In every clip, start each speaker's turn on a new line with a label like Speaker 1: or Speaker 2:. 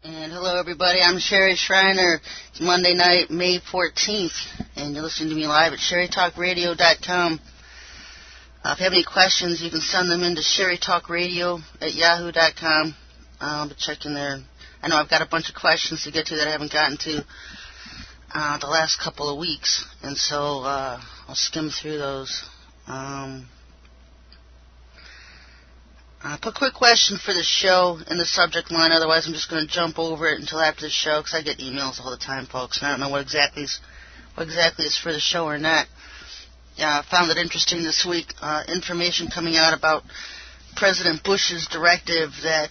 Speaker 1: And hello, everybody. I'm Sherry Shriner. It's Monday night, May 14th, and you're listening to me live at SherryTalkRadio.com. If you have any questions, you can send them in to SherryTalkRadio@yahoo.com. I'll be checking there. I know I've got a bunch of questions to get to that I haven't gotten to the last couple of weeks, and so I'll skim through those. Put a quick question for the show in the subject line, otherwise I'm just going to jump over it until after the show, because I get emails all the time, folks, and I don't know what exactly is for the show or not. I found it interesting this week, information coming out about President Bush's directive that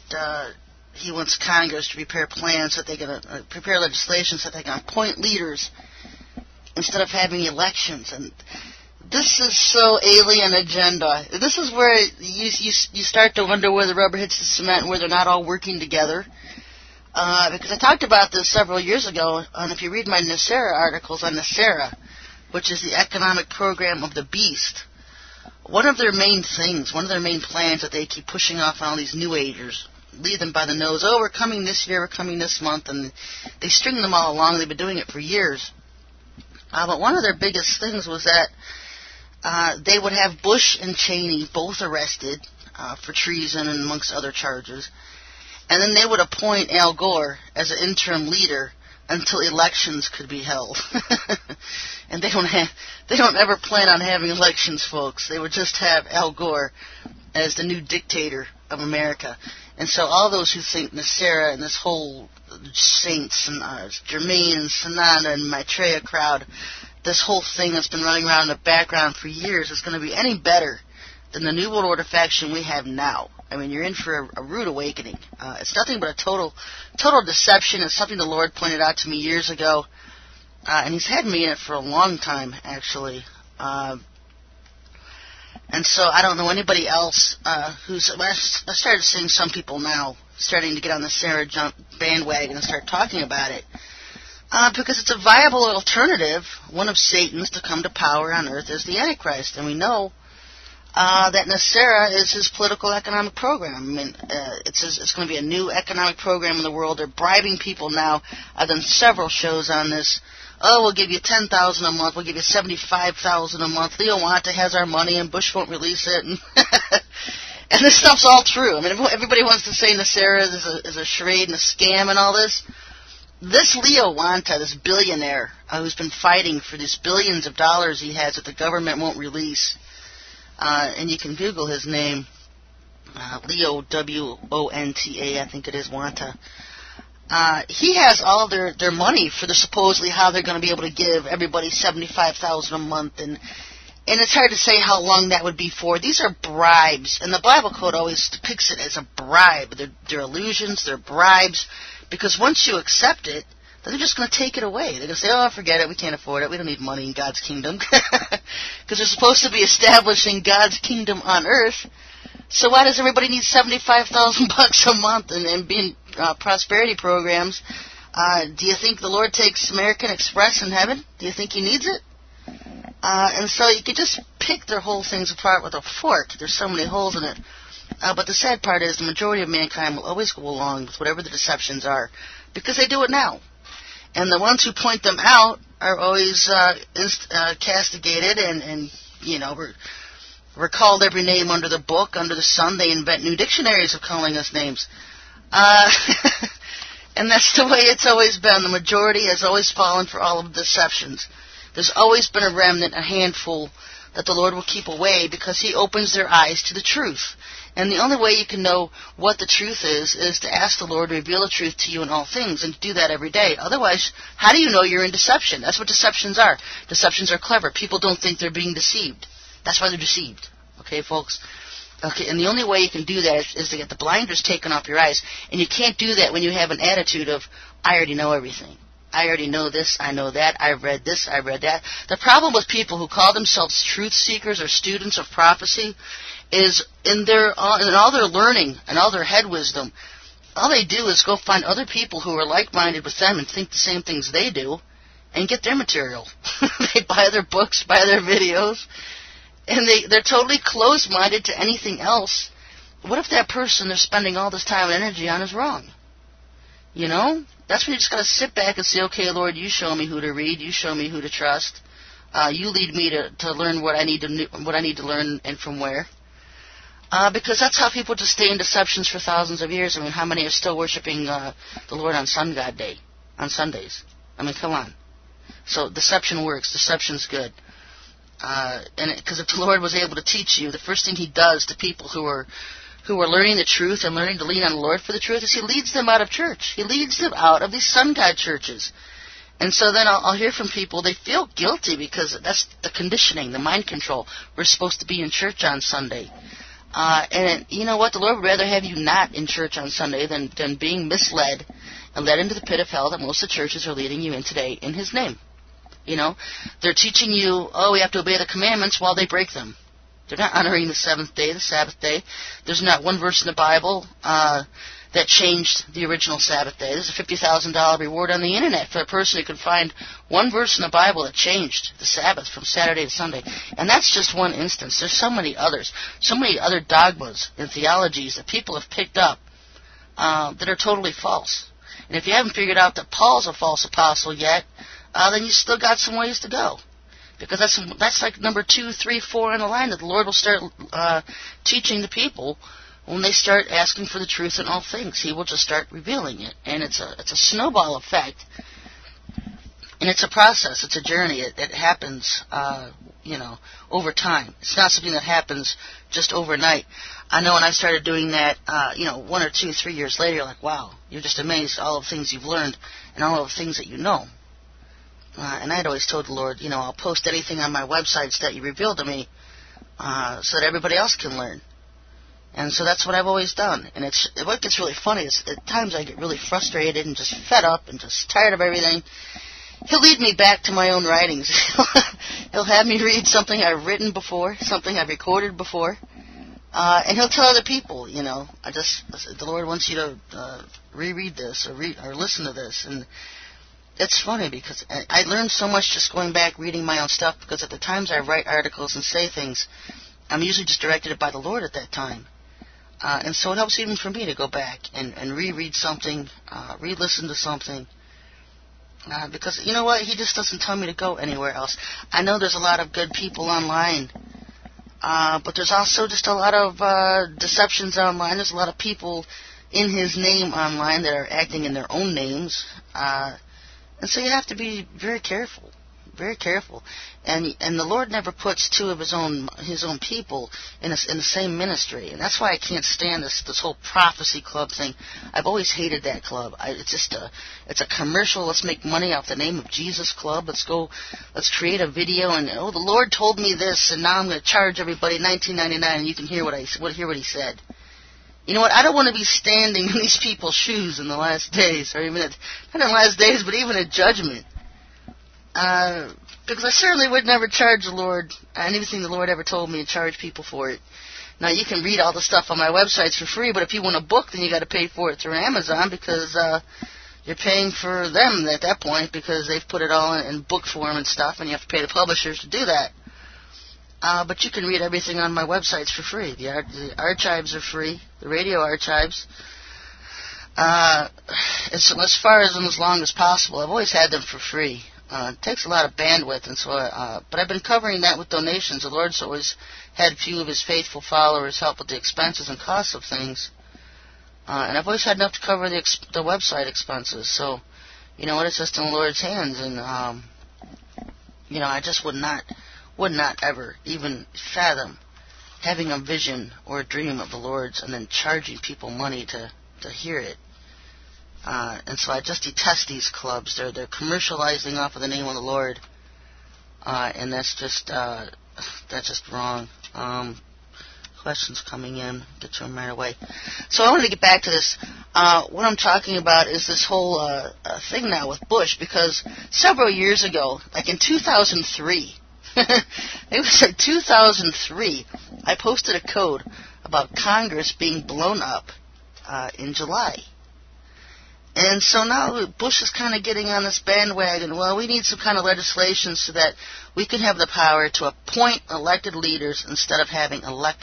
Speaker 1: he wants Congress to prepare plans that they can prepare legislation so that they can appoint leaders instead of having elections. And this is so alien agenda. This is where you start to wonder where the rubber hits the cement and where they're not all working together. Because I talked about this several years ago, and if you read my NESARA articles on NESARA, which is the economic program of the beast, one of their main things, one of their main plans that they keep pushing off on all these New Agers, lead them by the nose, oh, we're coming this year, we're coming this month, and they string them all along. They've been doing it for years. But one of their biggest things was that they would have Bush and Cheney both arrested for treason and amongst other charges, and then they would appoint Al Gore as an interim leader until elections could be held. And they don't ever plan on having elections, folks. They would just have Al Gore as the new dictator of America. And so all those who think NESARA and this whole Saints and Germain and Sananda and Maitreya crowd, this whole thing that's been running around in the background for years, is going to be any better than the New World Order faction we have now. I mean, you're in for a rude awakening. It's nothing but a total deception. It's something the Lord pointed out to me years ago, and He's had me in it for a long time, actually. And so I don't know anybody else I started seeing some people now starting to get on the Sarah jump bandwagon and start talking about it. Because it's a viable alternative, one of Satan's, to come to power on earth as the Antichrist. And we know that NESARA is his political economic program. I mean, it's going to be a new economic program in the world. They're bribing people now. I've done several shows on this. Oh, we'll give you $10,000 a month. We'll give you $75,000 a month. Leo Wanta has our money, and Bush won't release it. And, and this stuff's all true. I mean, everybody wants to say NESARA is a charade and a scam and all this. This Leo Wanta, this billionaire who's been fighting for these billions of dollars he has that the government won't release, and you can Google his name, Leo, W-O-N-T-A, I think it is, Wanta. He has all their money for supposedly how they're going to be able to give everybody $75,000 a month, and it's hard to say how long that would be for. These are bribes, and the Bible code always depicts it as a bribe. They're illusions, they're bribes, because once you accept it, then they're just going to take it away. They're going to say, oh, forget it, we can't afford it, we don't need money in God's kingdom. Because they're supposed to be establishing God's kingdom on earth. So why does everybody need $75,000 a month and be in prosperity programs? Do you think the Lord takes American Express in heaven? Do you think He needs it? And so you could just pick their whole things apart with a fork. There's so many holes in it. But the sad part is the majority of mankind will always go along with whatever the deceptions are, because they do it now. And the ones who point them out are always castigated and you know, we're called every name under the book, under the sun. They invent new dictionaries of calling us names. And that's the way it's always been. The majority has always fallen for all of the deceptions. There's always been a remnant, a handful, that the Lord will keep away because He opens their eyes to the truth. And the only way you can know what the truth is to ask the Lord to reveal the truth to you in all things, and to do that every day. Otherwise, how do you know you're in deception? That's what deceptions are. Deceptions are clever. People don't think they're being deceived. That's why they're deceived. Okay, folks? Okay, and the only way you can do that is to get the blinders taken off your eyes. And you can't do that when you have an attitude of, I already know everything. I already know this, I know that, I've read this, I've read that. The problem with people who call themselves truth seekers or students of prophecy is in all their learning and all their head wisdom, all they do is go find other people who are like-minded with them and think the same things they do and get their material. They buy their books, buy their videos, and they're totally closed-minded to anything else. What if that person they're spending all this time and energy on is wrong? You know? That's when you just got to sit back and say, okay, Lord, you show me who to read. You show me who to trust. You lead me to learn what I need to learn and from where. Because that's how people just stay in deceptions for thousands of years. I mean, how many are still worshiping the Lord on Sun God Day, on Sundays? I mean, come on. So deception works. Deception's good. Because if the Lord was able to teach you, the first thing He does to people who are learning the truth and learning to lean on the Lord for the truth is He leads them out of church. He leads them out of these Sun God churches. And so then I'll hear from people, they feel guilty because that's the conditioning, the mind control. We're supposed to be in church on Sunday. And you know what? The Lord would rather have you not in church on Sunday than being misled and led into the pit of hell that most of the churches are leading you in today in His name. You know, they're teaching you, we have to obey the commandments while they break them. They're not honoring the seventh day, the Sabbath day. There's not one verse in the Bible that changed the original Sabbath day. There's a $50,000 reward on the internet for a person who can find one verse in the Bible that changed the Sabbath from Saturday to Sunday. And that's just one instance. There's so many others, so many other dogmas and theologies that people have picked up that are totally false. And if you haven't figured out that Paul's a false apostle yet, then you still got some ways to go. Because that's like number 2, 3, 4 on the line that the Lord will start teaching the people. When they start asking for the truth in all things, He will just start revealing it. And it's a snowball effect. And it's a process. It's a journey. It happens, over time. It's not something that happens just overnight. I know when I started doing that, 1 or 2, 3 years later, you're like, wow, you're just amazed at all of the things you've learned and all of the things that you know. And I had always told the Lord, I'll post anything on my websites that you reveal to me so that everybody else can learn. And so that's what I've always done. And what gets really funny is at times I get really frustrated and just fed up and just tired of everything. He'll lead me back to my own writings. He'll have me read something I've written before, something I've recorded before. And He'll tell other people, the Lord wants you to reread this or listen to this. And it's funny because I learned so much just going back reading my own stuff, because at the times I write articles and say things, I'm usually just directed by the Lord at that time. And so it helps even for me to go back and reread something, re-listen to something. Because, you know what, He just doesn't tell me to go anywhere else. I know there's a lot of good people online, but there's also just a lot of deceptions online. There's a lot of people in His name online that are acting in their own names. And so you have to be very careful. Very careful. And the Lord never puts two of His own people in the same ministry. And that's why I can't stand this whole prophecy club thing. I've always hated that club. It's a commercial, let's make money off the name of Jesus club. Let's create a video and the Lord told me this and now I'm going to charge everybody $19.99 and you can hear what He said. You know what? I don't want to be standing in these people's shoes in the last days, or even not in the last days, but even at judgment. Because I certainly would never charge the Lord anything the Lord ever told me to charge people for it. Now, you can read all the stuff on my websites for free, but if you want a book, then you got to pay for it through Amazon because you're paying for them at that point because they've put it all in book form and stuff, and you have to pay the publishers to do that. But you can read everything on my websites for free. The archives are free, the radio archives. As far as long as possible. I've always had them for free. It takes a lot of bandwidth, and so. But I've been covering that with donations. The Lord's always had a few of His faithful followers help with the expenses and costs of things, and I've always had enough to cover the website expenses. So, you know what? It's just in the Lord's hands, and I just would not ever even fathom having a vision or a dream of the Lord's and then charging people money to hear it. And so I just detest these clubs. They're commercializing off of the name of the Lord, and that's just wrong. Questions coming in, get to them right away. So I wanted to get back to this. What I'm talking about is this whole thing now with Bush, because several years ago, like in 2003, it was like 2003, I posted a code about Congress being blown up in July. And so now Bush is kind of getting on this bandwagon. Well, we need some kind of legislation so that we can have the power to appoint elected leaders instead of having elected